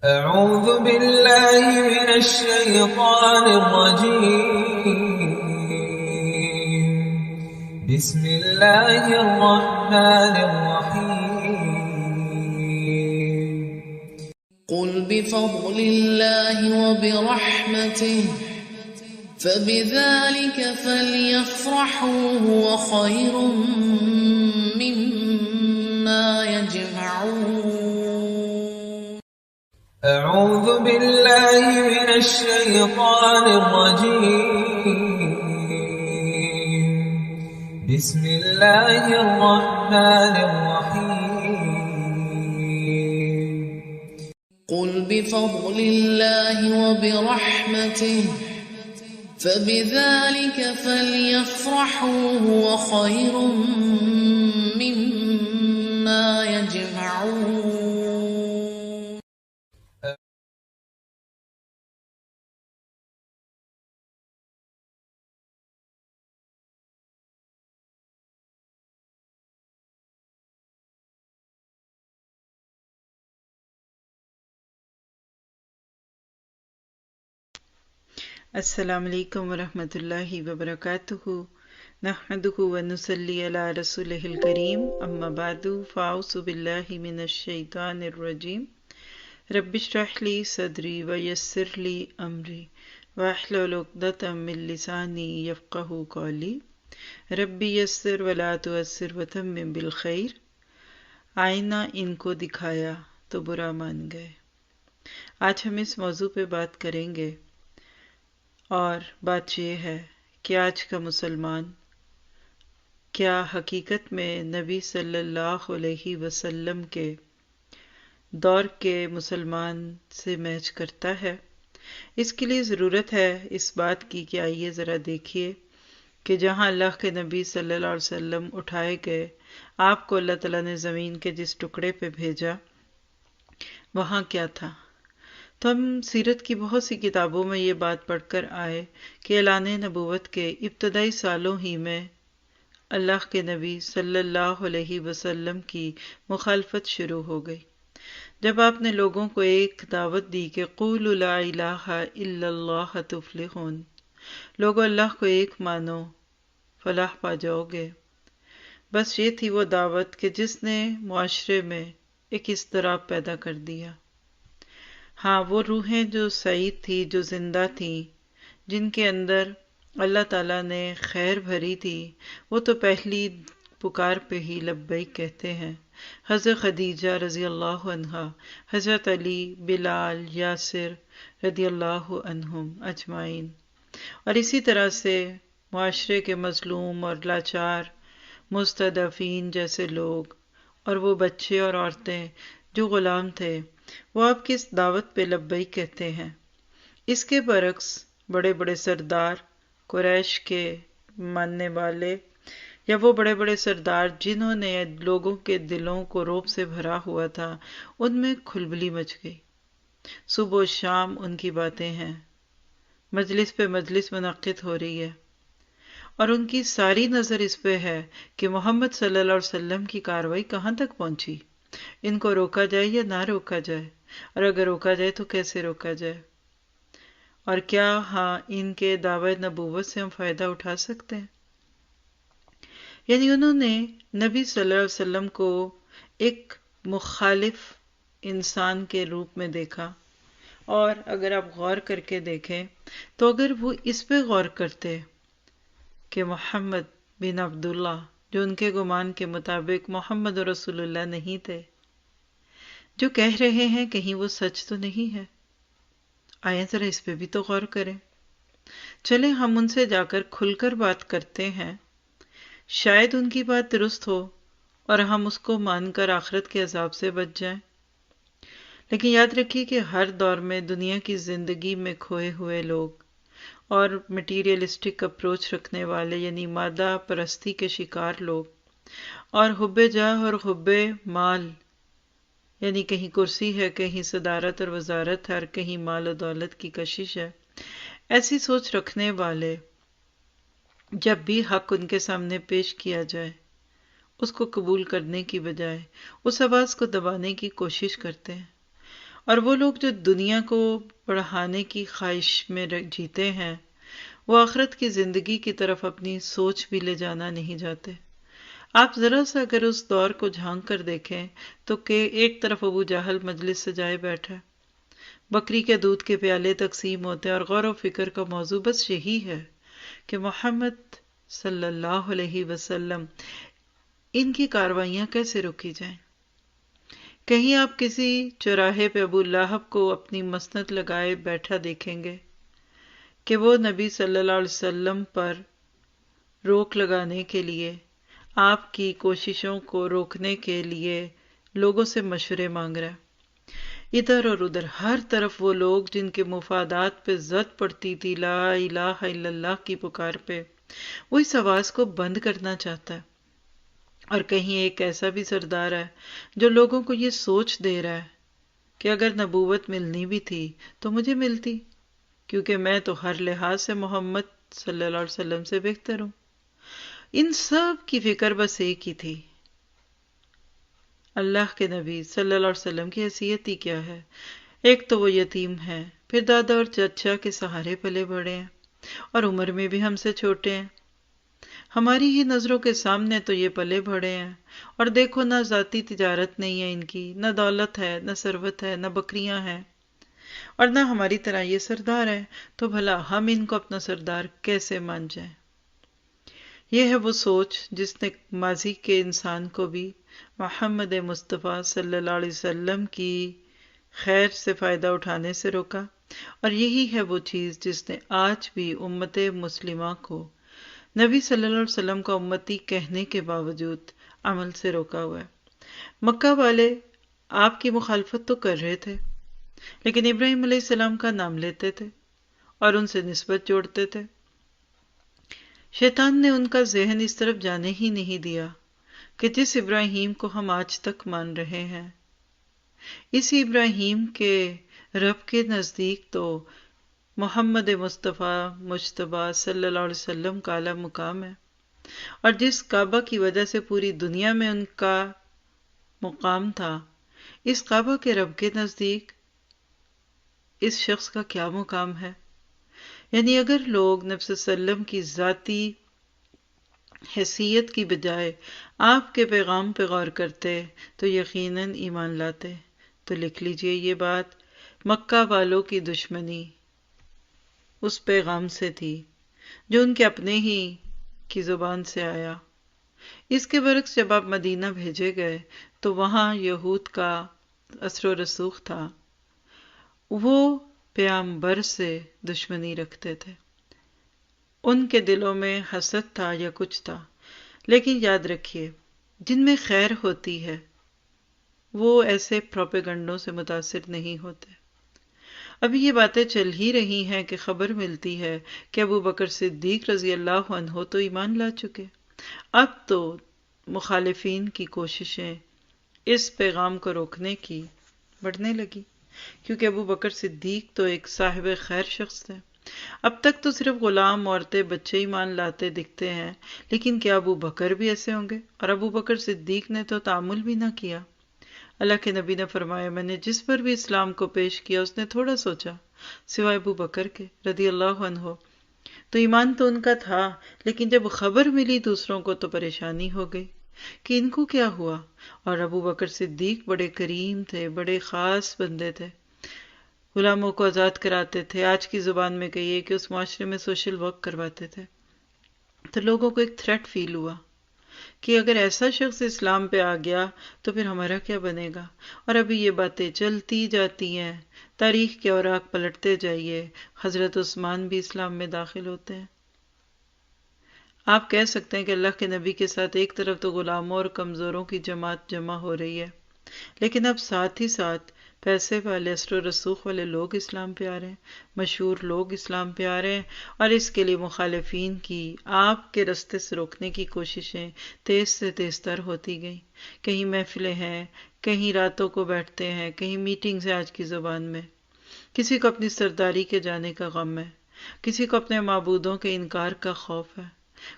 أعوذ بالله من الشيطان الرجيم. بسم الله الرحمن الرحيم. قل بفضل الله وبرحمته فبذلك فليفرحوا هو خير مما يجمعون. أعوذ بالله من الشيطان الرجيم. بسم الله الرحمن الرحيم. قل بفضل الله وبرحمته فبذلك فليفرحوا هو خير مما يجمعون. السلام علیکم ورحمۃ اللہ وبرکاتہ نحمدہ ونصلی علی رسولہ الکریم اما بعد فاعوذ باللہ من الشیطان الرجیم رب اشرح لی صدری ویسر لی امری واحلل عقدۃ من لسانی یفقہوا قولی رب یسر ولا تعسر وتمم بالخیر. آئینہ ان کو دکھایا تو برا مان گئے. آج ہم اس موضوع پہ بات کریں گے، اور بات یہ ہے کہ آج کا مسلمان کیا حقیقت میں نبی صلی اللہ علیہ وسلم کے دور کے مسلمان سے میچ کرتا ہے؟ اس کے لیے ضرورت ہے اس بات کی کہ آئیے ذرا دیکھیے کہ جہاں اللہ کے نبی صلی اللہ علیہ وسلم اٹھائے گئے، آپ کو اللہ تعالیٰ نے زمین کے جس ٹکڑے پہ بھیجا وہاں کیا تھا. تو ہم سیرت کی بہت سی کتابوں میں یہ بات پڑھ کر آئے کہ اعلان نبوت کے ابتدائی سالوں ہی میں اللہ کے نبی صلی اللہ علیہ وسلم کی مخالفت شروع ہو گئی. جب آپ نے لوگوں کو ایک دعوت دی کہ قولوا لا الہ الا اللہ تفلحون، لوگو اللہ کو ایک مانو فلاح پا جاؤ گے، بس یہ تھی وہ دعوت کہ جس نے معاشرے میں ایک اضطراب پیدا کر دیا. ہاں، وہ روحیں جو سعید تھی، جو زندہ تھیں، جن کے اندر اللہ تعالیٰ نے خیر بھری تھی، وہ تو پہلی پکار پہ ہی لبیک کہتے ہیں. حضرت خدیجہ رضی اللہ عنہا، حضرت علی، بلال، یاسر رضی اللہ عنہم اجمعین، اور اسی طرح سے معاشرے کے مظلوم اور لاچار مستضعفین جیسے لوگ، اور وہ بچے اور عورتیں جو غلام تھے، وہ آپ کی اس دعوت پہ لبیک کہتے ہیں. اس کے برعکس بڑے بڑے سردار قریش کے ماننے والے، یا وہ بڑے بڑے سردار جنہوں نے لوگوں کے دلوں کو رعب سے بھرا ہوا تھا، ان میں کھلبلی مچ گئی. صبح و شام ان کی باتیں ہیں، مجلس پہ مجلس منعقد ہو رہی ہے، اور ان کی ساری نظر اس پہ ہے کہ محمد صلی اللہ علیہ وسلم کی کاروائی کہاں تک پہنچی، ان کو روکا جائے یا نہ روکا جائے، اور اگر روکا جائے تو کیسے روکا جائے، اور کیا ان کے دعوی نبوت سے ہم فائدہ اٹھا سکتے ہیں. یعنی انہوں نے نبی صلی اللہ علیہ وسلم کو ایک مخالف انسان کے روپ میں دیکھا. اور اگر آپ غور کر کے دیکھیں تو اگر وہ اس پہ غور کرتے کہ محمد بن عبداللہ، جو ان کے گمان کے مطابق محمد رسول اللہ نہیں تھے، جو کہہ رہے ہیں کہیں وہ سچ تو نہیں ہے، آئیں ذرا اس پہ بھی تو غور کریں. چلیں ہم ان سے جا کر کھل کر بات کرتے ہیں، شاید ان کی بات درست ہو اور ہم اس کو مان کر آخرت کے عذاب سے بچ جائیں. لیکن یاد رکھیے کہ ہر دور میں دنیا کی زندگی میں کھوئے ہوئے لوگ اور مٹیریلسٹک اپروچ رکھنے والے، یعنی مادہ پرستی کے شکار لوگ، اور حب جاہ اور حب مال، یعنی کہیں کرسی ہے، کہیں صدارت اور وزارت ہے، اور کہیں مال و دولت کی کشش ہے، ایسی سوچ رکھنے والے جب بھی حق ان کے سامنے پیش کیا جائے اس کو قبول کرنے کی بجائے اس آواز کو دبانے کی کوشش کرتے ہیں. اور وہ لوگ جو دنیا کو بڑھانے کی خواہش میں جیتے ہیں وہ آخرت کی زندگی کی طرف اپنی سوچ بھی لے جانا نہیں جاتے۔ آپ ذرا سا اگر اس دور کو جھانک کر دیکھیں تو کہ ایک طرف ابو جہل مجلس سجائے بیٹھا، بکری کے دودھ کے پیالے تقسیم ہوتے ہیں اور غور و فکر کا موضوع بس یہی ہے کہ محمد صلی اللہ علیہ وسلم ان کی کاروائیاں کیسے روکی جائیں۔ کہیں آپ کسی چوراہے پہ ابو لہب کو اپنی مسند لگائے بیٹھا دیکھیں گے کہ وہ نبی صلی اللہ علیہ وسلم پر روک لگانے کے لیے، آپ کی کوششوں کو روکنے کے لیے لوگوں سے مشورے مانگ رہا ہے۔ ادھر اور ادھر ہر طرف وہ لوگ جن کے مفادات پہ زد پڑتی تھی لا الہ الا اللہ کی پکار پہ، وہ اس آواز کو بند کرنا چاہتا ہے۔ اور کہیں ایک ایسا بھی سردار ہے جو لوگوں کو یہ سوچ دے رہا ہے کہ اگر نبوت ملنی بھی تھی تو مجھے ملتی، کیونکہ میں تو ہر لحاظ سے محمد صلی اللہ علیہ وسلم سے بہتر ہوں۔ ان سب کی فکر بس ایک ہی تھی، اللہ کے نبی صلی اللہ علیہ وسلم کی حیثیت ہی کیا ہے۔ ایک تو وہ یتیم ہے، پھر دادا اور چچا کے سہارے پلے بڑے ہیں اور عمر میں بھی ہم سے چھوٹے ہیں، ہماری ہی نظروں کے سامنے تو یہ پلے بڑے ہیں، اور دیکھو نہ ذاتی تجارت نہیں ہے ان کی، نہ دولت ہے، نہ ثروت ہے، نہ بکریاں ہیں، اور نہ ہماری طرح یہ سردار ہے، تو بھلا ہم ان کو اپنا سردار کیسے مان جائیں۔ یہ ہے وہ سوچ جس نے ماضی کے انسان کو بھی محمد مصطفیٰ صلی اللہ علیہ وسلم کی خیر سے فائدہ اٹھانے سے روکا، اور یہی ہے وہ چیز جس نے آج بھی امت مسلمہ کو نبی صلی اللہ علیہ وسلم کا امتی کہنے کے باوجود عمل سے روکا ہوا ہے۔ مکہ والے آپ کی مخالفت تو کر رہے تھے، لیکن ابراہیم علیہ السلام کا نام لیتے تھے اور ان سے نسبت جوڑتے تھے۔ شیطان نے ان کا ذہن اس طرف جانے ہی نہیں دیا کہ جس ابراہیم کو ہم آج تک مان رہے ہیں، اسی ابراہیم کے رب کے نزدیک تو محمد مصطفیٰ مجتبیٰ صلی اللہ علیہ وسلم کا اعلیٰ مقام ہے، اور جس کعبہ کی وجہ سے پوری دنیا میں ان کا مقام تھا، اس کعبہ کے رب کے نزدیک اس شخص کا کیا مقام ہے۔ یعنی اگر لوگ نبی صلی اللہ علیہ وسلم کی ذاتی حیثیت کی بجائے آپ کے پیغام پہ غور کرتے تو یقیناً ایمان لاتے۔ تو لکھ لیجئے یہ بات، مکہ والوں کی دشمنی اس پیغام سے تھی جو ان کے اپنے ہی کی زبان سے آیا۔ اس کے برعکس جب آپ مدینہ بھیجے گئے تو وہاں یہود کا اثر و رسوخ تھا، وہ پیغمبر سے دشمنی رکھتے تھے، ان کے دلوں میں حسد تھا یا کچھ تھا۔ لیکن یاد رکھیے، جن میں خیر ہوتی ہے وہ ایسے پروپیگنڈوں سے متاثر نہیں ہوتے۔ ابھی یہ باتیں چل ہی رہی ہیں کہ خبر ملتی ہے کہ ابو بکر صدیق رضی اللہ عنہ تو ایمان لا چکے۔ اب تو مخالفین کی کوششیں اس پیغام کو روکنے کی بڑھنے لگی، کیونکہ ابو بکر صدیق تو ایک صاحب خیر شخص تھے۔ اب تک تو صرف غلام، عورتیں، بچے ایمان لاتے دکھتے ہیں، لیکن کیا ابو بکر بھی ایسے ہوں گے؟ اور ابو بکر صدیق نے تو تعامل بھی نہ کیا۔ اللہ کے نبی نے فرمایا، میں نے جس پر بھی اسلام کو پیش کیا اس نے تھوڑا سوچا سوائے ابو بکر کے رضی اللہ عنہ۔ تو ایمان تو ان کا تھا، لیکن جب خبر ملی دوسروں کو تو پریشانی ہو گئی کہ ان کو کیا ہوا۔ اور ابو بکر صدیق بڑے کریم تھے، بڑے خاص بندے تھے، غلاموں کو آزاد کراتے تھے، آج کی زبان میں کہیے کہ اس معاشرے میں سوشل ورک کرواتے تھے۔ تو لوگوں کو ایک تھریٹ فیل ہوا کہ اگر ایسا شخص اسلام پہ آ گیا تو پھر ہمارا کیا بنے گا۔ اور ابھی یہ باتیں چلتی جاتی ہیں، تاریخ کے اوراق پلٹتے جائیے، حضرت عثمان بھی اسلام میں داخل ہوتے ہیں۔ آپ کہہ سکتے ہیں کہ اللہ کے نبی کے ساتھ ایک طرف تو غلاموں اور کمزوروں کی جماعت جمع ہو رہی ہے، لیکن اب ساتھ ہی ساتھ پیسے والے، اثر و رسوخ والے لوگ اسلام پہ آ رہے ہیں، مشہور لوگ اسلام پہ آ رہے ہیں، اور اس کے لیے مخالفین کی آپ کے رستے سے روکنے کی کوششیں تیز سے تیز تر ہوتی گئیں۔ کہیں محفلیں ہیں، کہیں راتوں کو بیٹھتے ہیں، کہیں میٹنگز ہیں آج کی زبان میں۔ کسی کو اپنی سرداری کے جانے کا غم ہے، کسی کو اپنے معبودوں کے انکار کا خوف ہے،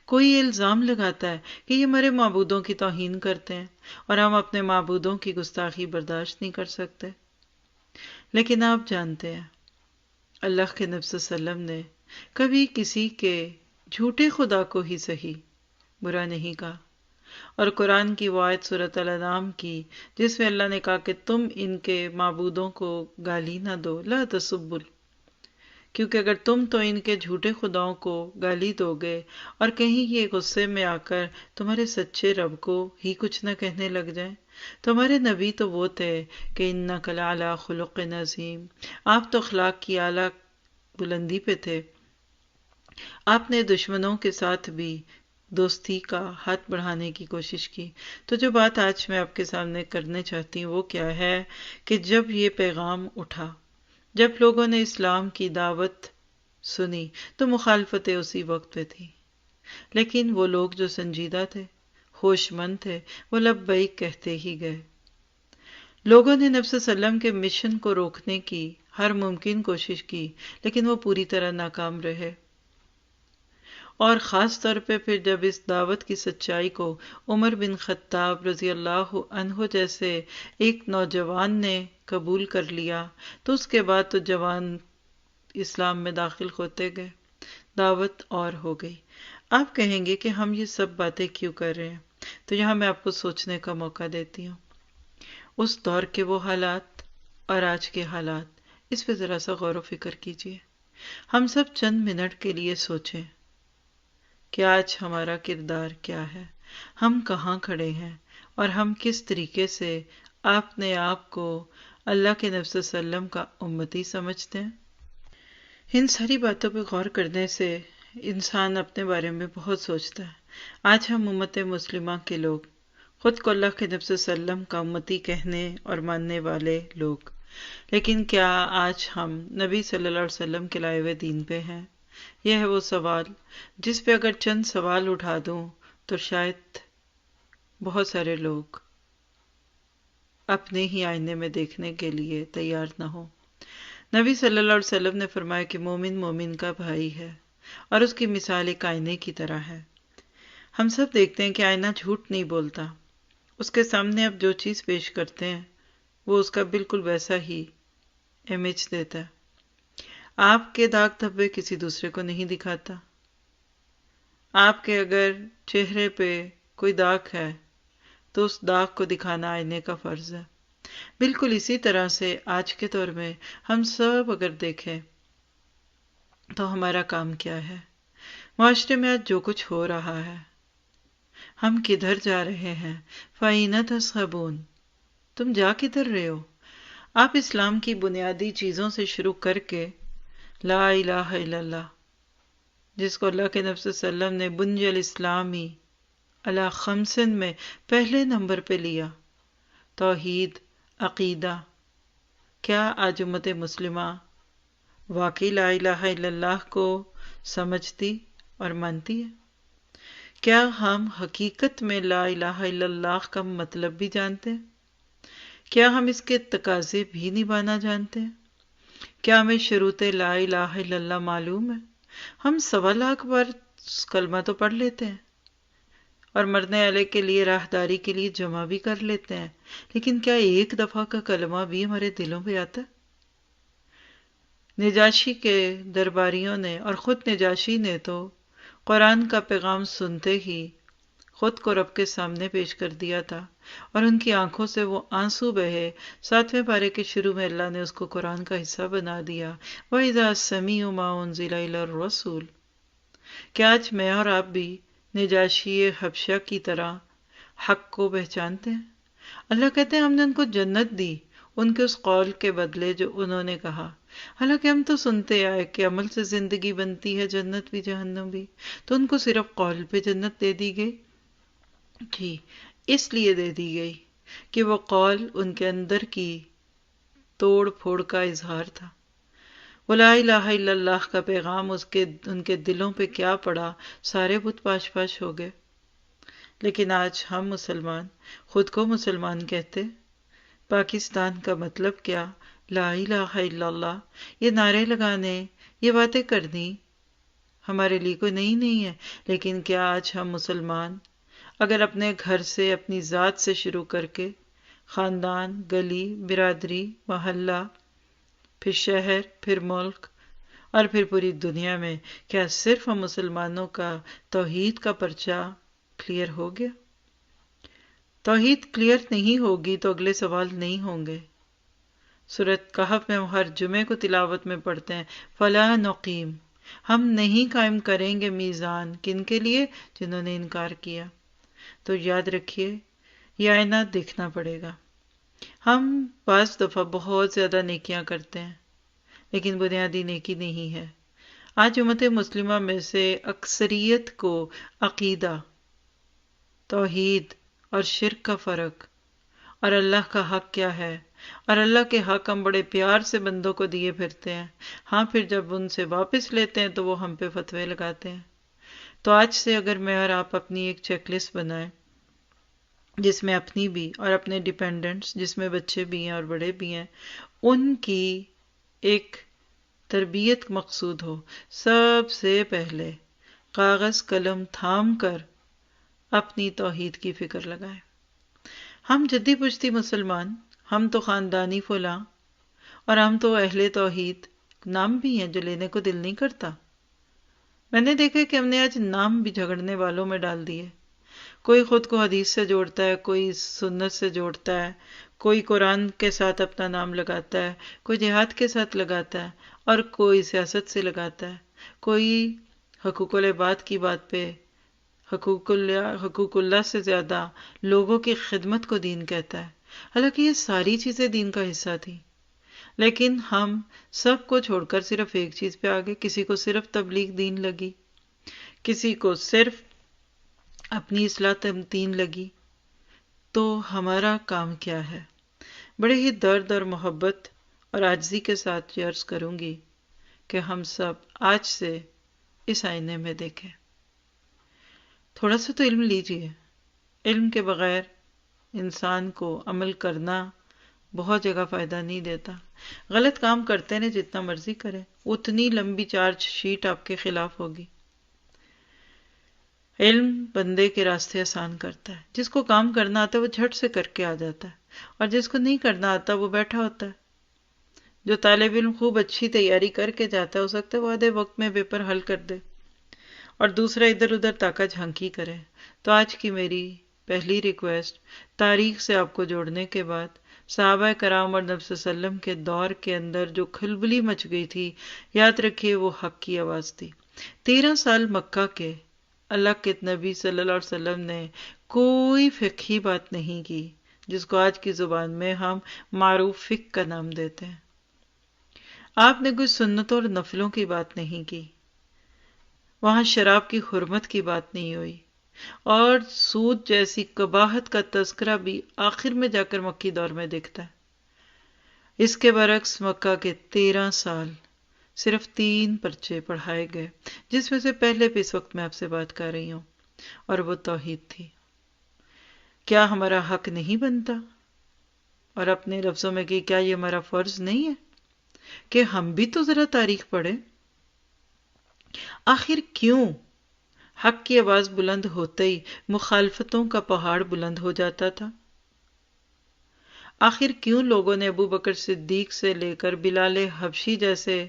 کوئی الزام لگاتا ہے کہ یہ ہمارے معبودوں کی توہین کرتے ہیں اور ہم اپنے معبودوں کی گستاخی برداشت نہیں کر سکتے۔ لیکن آپ جانتے ہیں اللہ کے نبی صلی اللہ علیہ وسلم نے کبھی کسی کے جھوٹے خدا کو ہی صحیح برا نہیں کہا، اور قرآن کی وہ آیت سورۃ الانعام کی جس میں اللہ نے کہا کہ تم ان کے معبودوں کو گالی نہ دو، لا تسبوا، کیونکہ اگر تم تو ان کے جھوٹے خداؤں کو گالی دو گے اور کہیں یہ غصے میں آ کر تمہارے سچے رب کو ہی کچھ نہ کہنے لگ جائیں۔ تمہارے نبی تو وہ تھے کہ انک لعلی خلق عظیم، آپ تو اخلاق کی اعلیٰ بلندی پہ تھے، آپ نے دشمنوں کے ساتھ بھی دوستی کا ہاتھ بڑھانے کی کوشش کی۔ تو جو بات آج میں آپ کے سامنے کرنے چاہتی ہوں وہ کیا ہے کہ جب یہ پیغام اٹھا، جب لوگوں نے اسلام کی دعوت سنی تو مخالفتیں اسی وقت پہ تھی، لیکن وہ لوگ جو سنجیدہ تھے، ہوش مند تھے، وہ لبیک کہتے ہی گئے۔ لوگوں نے نبی صلی اللہ علیہ وسلم کے مشن کو روکنے کی ہر ممکن کوشش کی، لیکن وہ پوری طرح ناکام رہے، اور خاص طور پہ پھر جب اس دعوت کی سچائی کو عمر بن خطاب رضی اللہ عنہ جیسے ایک نوجوان نے قبول کر لیا تو اس کے بعد تو جوان اسلام میں داخل ہوتے گئے، دعوت اور ہو گئی۔ آپ کہیں گے کہ ہم یہ سب باتیں کیوں کر رہے ہیں، تو یہاں میں آپ کو سوچنے کا موقع دیتی ہوں۔ اس دور کے وہ حالات اور آج کے حالات، اس پہ ذرا سا غور و فکر کیجئے۔ ہم سب چند منٹ کے لیے سوچیں کہ آج ہمارا کردار کیا ہے، ہم کہاں کھڑے ہیں، اور ہم کس طریقے سے اپنے آپ کو اللہ کے نبی صلی اللہ علیہ وسلم کا امتی سمجھتے ہیں۔ ان ساری باتوں پہ غور کرنے سے انسان اپنے بارے میں بہت سوچتا ہے۔ آج ہم امت مسلمہ کے لوگ، خود کو اللہ کے نبی صلی اللہ علیہ وسلم کا امتی کہنے اور ماننے والے لوگ، لیکن کیا آج ہم نبی صلی اللہ علیہ وسلم کے لائے ہوئے دین پہ ہیں؟ یہ ہے وہ سوال جس پہ اگر چند سوال اٹھا دوں تو شاید بہت سارے لوگ اپنے ہی آئینے میں دیکھنے کے لیے تیار نہ ہوں۔ نبی صلی اللہ علیہ وسلم نے فرمایا کہ مومن مومن کا بھائی ہے، اور اس کی مثال ایک آئینے کی طرح ہے۔ ہم سب دیکھتے ہیں کہ آئینہ جھوٹ نہیں بولتا، اس کے سامنے آپ جو چیز پیش کرتے ہیں وہ اس کا بالکل ویسا ہی امیج دیتا ہے۔ آپ کے داغ دھبے کسی دوسرے کو نہیں دکھاتا۔ آپ کے اگر چہرے پہ کوئی داغ ہے تو اس داغ کو دکھانا آئینے کا فرض ہے۔ بالکل اسی طرح سے آج کے دور میں ہم سب اگر دیکھیں تو ہمارا کام کیا ہے؟ معاشرے میں آج جو کچھ ہو رہا ہے، ہم کدھر جا رہے ہیں؟ فَأَيْنَ تَذْهَبُونَ، تم جا کدھر رہے ہو؟ آپ اسلام کی بنیادی چیزوں سے شروع کر کے لا الہ الا اللہ، جس کو اللہ کے نبی صلی اللہ علیہ وسلم نے بنی الاسلامی علی خمسن میں پہلے نمبر پہ لیا، توحید، عقیدہ، کیا آج امت مسلمہ واقعی لا الہ الا اللہ کو سمجھتی اور مانتی ہے؟ کیا ہم حقیقت میں لا الہ الا اللہ کا مطلب بھی جانتے ہیں؟ کیا ہم اس کے تقاضے بھی نبھانا جانتے ہیں؟ کیا ہمیں شروط لا الہ الا اللہ معلوم ہے؟ ہم 1.25 لاکھ بار کلمہ تو پڑھ لیتے ہیں اور مرنے والے کے لیے راہداری کے لیے جمع بھی کر لیتے ہیں، لیکن کیا ایک دفعہ کا کلمہ بھی ہمارے دلوں پہ آتا ہے؟ نجاشی کے درباریوں نے اور خود نجاشی نے تو قرآن کا پیغام سنتے ہی خود کو رب کے سامنے پیش کر دیا تھا، اور ان کی آنکھوں سے وہ آنسو بہے۔ 7ویں پارے کے شروع میں اللہ نے اس کو قرآن کا حصہ بنا دیا، وَإِذَا سَمِعُوا مَا أُنزِلَ إِلَى الرَّسُولِ۔ کہ آج میں اور آپ بھی نجاشی حبشہ کی طرح حق کو پہچانتے ہیں؟ اللہ کہتے ہیں ہم نے ان کو جنت دی ان کے اس قول کے بدلے جو انہوں نے کہا، حالانکہ ہم تو سنتے آئے کہ عمل سے زندگی بنتی ہے، جنت بھی جہنم بھی، تو ان کو صرف قول پہ جنت دے دی گئی؟ جی، اس لیے دے دی گئی کہ وہ قول ان کے اندر کی توڑ پھوڑ کا اظہار تھا۔ وہ لا الہ الا اللہ کا پیغام ان کے دلوں پہ کیا پڑا، سارے بت پاش پاش ہو گئے۔ لیکن آج ہم مسلمان خود کو مسلمان کہتے، پاکستان کا مطلب کیا؟ لا الہ الا اللہ، یہ نعرے لگانے، یہ باتیں کرنی ہمارے لیے کوئی نئی نہیں ہے۔ لیکن کیا آج ہم مسلمان اگر اپنے گھر سے، اپنی ذات سے شروع کر کے خاندان، گلی، برادری، محلہ، پھر شہر، پھر ملک اور پھر پوری دنیا میں کیا صرف ہم مسلمانوں کا توحید کا پرچہ کلیئر ہو گیا؟ توحید کلیئر نہیں ہوگی تو اگلے سوال نہیں ہوں گے۔ سورۃ کہف میں ہم ہر جمعے کو تلاوت میں پڑھتے ہیں فلا نقیم، ہم نہیں قائم کریں گے میزان، کن کے لیے؟ جنہوں نے انکار کیا۔ تو یاد رکھیے یہ آئینہ دیکھنا پڑے گا۔ ہم بعض دفعہ بہت زیادہ نیکیاں کرتے ہیں لیکن بنیادی نیکی نہیں ہے۔ آج امت مسلمہ میں سے اکثریت کو عقیدہ، توحید اور شرک کا فرق، اور اللہ کا حق کیا ہے، اور اللہ کے حق ہم بڑے پیار سے بندوں کو دیے پھرتے ہیں، ہاں پھر جب ان سے واپس لیتے ہیں تو وہ ہم پہ فتوے لگاتے ہیں۔ تو آج سے اگر میں اور آپ اپنی ایک چیک لسٹ بنائیں جس میں اپنی بھی اور اپنے ڈیپینڈنٹس، جس میں بچے بھی ہیں اور بڑے بھی ہیں، ان کی ایک تربیت مقصود ہو، سب سے پہلے کاغذ قلم تھام کر اپنی توحید کی فکر لگائیں۔ ہم جدی پشتی مسلمان، ہم تو خاندانی فلاں، اور ہم تو اہل توحید، نام بھی ہیں جو لینے کو دل نہیں کرتا۔ میں نے دیکھا کہ ہم نے آج نام بھی جھگڑنے والوں میں ڈال دیے۔ کوئی خود کو حدیث سے جوڑتا ہے، کوئی سنت سے جوڑتا ہے، کوئی قرآن کے ساتھ اپنا نام لگاتا ہے، کوئی جہاد کے ساتھ لگاتا ہے، اور کوئی سیاست سے لگاتا ہے، کوئی حقوق العباد کی بات پہ حقوق اللہ سے زیادہ لوگوں کی خدمت کو دین کہتا ہے، حالانکہ یہ ساری چیزیں دین کا حصہ تھی۔ لیکن ہم سب کو چھوڑ کر صرف ایک چیز پہ آگے، کسی کو صرف تبلیغ دین لگی، کسی کو صرف اپنی اصلاح دین لگی۔ تو ہمارا کام کیا ہے؟ بڑے ہی درد اور محبت اور عاجزی کے ساتھ عرض کروں گی کہ ہم سب آج سے اس آئینے میں دیکھیں۔ تھوڑا سا تو علم لیجئے۔ علم کے بغیر انسان کو عمل کرنا بہت جگہ فائدہ نہیں دیتا۔ غلط کام کرتے رہیں، جتنا مرضی کریں، اتنی لمبی چارج شیٹ آپ کے خلاف ہوگی۔ علم بندے کے راستے آسان کرتا ہے۔ جس کو کام کرنا آتا ہے وہ جھٹ سے کر کے آ جاتا ہے، اور جس کو نہیں کرنا آتا وہ بیٹھا ہوتا ہے۔ جو طالب علم خوب اچھی تیاری کر کے جاتا ہے، ہو سکتا ہے وہ آدھے وقت میں پیپر حل کر دے، اور دوسرا ادھر ادھر تاکہ جھانکی کرے۔ تو آج کی میری پہلی ریکویسٹ، تاریخ سے آپ کو جوڑنے کے بعد صحابہ کرام اور نبی صلی اللہ علیہ وسلم کے دور کے اندر جو کھلبلی مچ گئی تھی، یاد رکھیے وہ حق کی آواز تھی۔ 13 سال مکہ کے اللہ کے نبی صلی اللہ علیہ وسلم نے کوئی فقہی بات نہیں کی جس کو آج کی زبان میں ہم معروف فقہ کا نام دیتے ہیں۔ آپ نے کوئی سنتوں اور نفلوں کی بات نہیں کی، وہاں شراب کی حرمت کی بات نہیں ہوئی، اور سود جیسی قباحت کا تذکرہ بھی آخر میں جا کر مکی دور میں دکھتا ہے۔ اس کے برعکس مکہ کے 13 سال صرف 3 پرچے پڑھائے گئے، جس میں سے پہلے پہ اس وقت میں آپ سے بات کر رہی ہوں، اور وہ توحید تھی۔ کیا ہمارا حق نہیں بنتا؟ اور اپنے لفظوں میں کہ کیا یہ ہمارا فرض نہیں ہے کہ ہم بھی تو ذرا تاریخ پڑھیں؟ آخر کیوں حق کی آواز بلند ہوتے ہی مخالفتوں کا پہاڑ بلند ہو جاتا تھا؟ آخر کیوں لوگوں نے ابو بکر صدیق سے لے کر بلال حبشی جیسے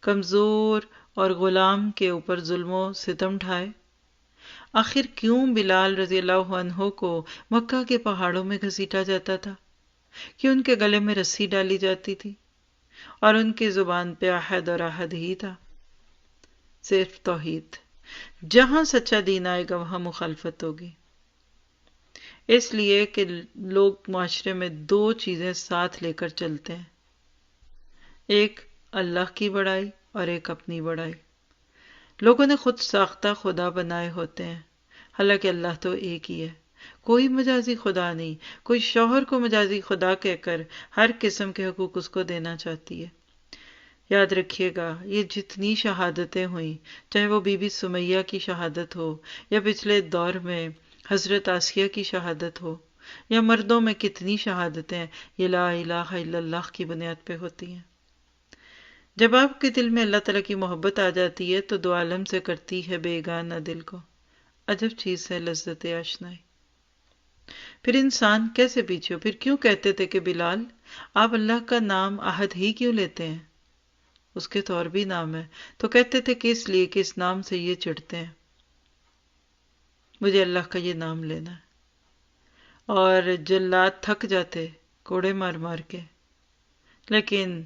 کمزور اور غلام کے اوپر ظلم و ستم ڈھائے؟ آخر کیوں بلال رضی اللہ عنہ کو مکہ کے پہاڑوں میں گھسیٹا جاتا تھا؟ کہ ان کے گلے میں رسی ڈالی جاتی تھی اور ان کی زبان پہ احد اور احد ہی تھا، صرف توحید۔ جہاں سچا دین آئے گا وہاں مخالفت ہوگی، اس لیے کہ لوگ معاشرے میں 2 چیزیں ساتھ لے کر چلتے ہیں، ایک اللہ کی بڑائی اور ایک اپنی بڑائی۔ لوگوں نے خود ساختہ خدا بنائے ہوتے ہیں، حالانکہ اللہ تو ایک ہی ہے، کوئی مجازی خدا نہیں۔ کوئی شوہر کو مجازی خدا کہہ کر ہر قسم کے حقوق اس کو دینا چاہتی ہے۔ یاد رکھیے گا، یہ جتنی شہادتیں ہوئیں، چاہے وہ بی بی سمیہ کی شہادت ہو، یا پچھلے دور میں حضرت آسیہ کی شہادت ہو، یا مردوں میں کتنی شہادتیں، یہ لا الہ الا اللہ کی بنیاد پہ ہوتی ہیں۔ جب آپ کے دل میں اللہ تعالیٰ کی محبت آ جاتی ہے تو 2 عالم سے کرتی ہے بیگانہ دل کو۔ عجب چیز ہے لذت آشنائی۔ پھر انسان کیسے پیچھے ہو؟ پھر کیوں کہتے تھے کہ بلال آپ اللہ کا نام احد ہی کیوں لیتے ہیں؟ اس کے تو اور بھی نام ہے. تو کہتے تھے کہ اس لیے کہ اس نام سے یہ چڑھتے ہیں، مجھے اللہ کا یہ نام لینا ہے. اور جلات تھک جاتے کوڑے مار مار کے، لیکن